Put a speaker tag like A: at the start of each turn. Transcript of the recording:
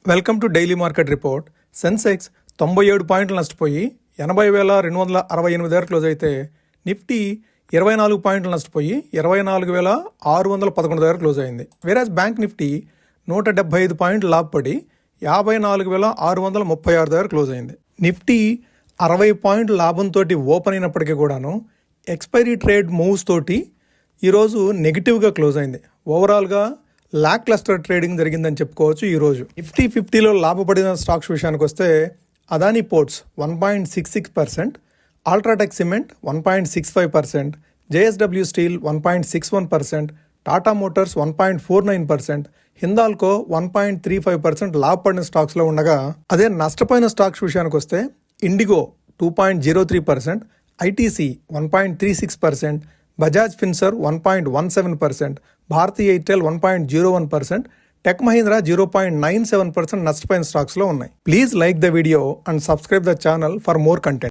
A: Welcome to daily market report. Sensex 97 పాయింట్లు నష్టపోయి 80,228 close అయితే నిఫ్టీ 24 పాయింట్లు నష్టపోయి 24,611 దగ్గర క్లోజ్ అయింది. వేరాజ్ బ్యాంక్ నిఫ్టీ 175 పాయింట్లు లాభపడి 54,636 దగ్గర క్లోజ్ అయింది. నిఫ్టీ 60 పాయింట్ల లాభంతో ఓపెన్ అయినప్పటికీ కూడాను ఎక్స్పైరీ ట్రేడ్ మూవ్స్ తోటి ఈరోజు నెగిటివ్గా క్లోజ్ అయింది. ఓవరాల్గా లాక్ క్లస్టర్ ట్రేడింగ్ జరిగిందని చెప్పుకోవచ్చు. ఈరోజు నిఫ్టీ 50లో లాభపడిన స్టాక్స్ విషయానికి వస్తే Adani ports 1.66%, UltraTech cement 1.65%, JSW steel 1.61%, Tata motors 1.49%, Hindalco 1.35% లాభపడిన స్టాక్స్లో ఉండగా, అదే నష్టపోయిన స్టాక్స్ విషయానికి వస్తే IndiGo 2.03%, ITC 1.36%, Bajaj Finserv 1.17%, Bharti Airtel 1.01%, tech Mahindra 0.97% నష్టపోయిన స్టాక్స్లో ఉన్నాయి. Please like the video and subscribe the channel for more content.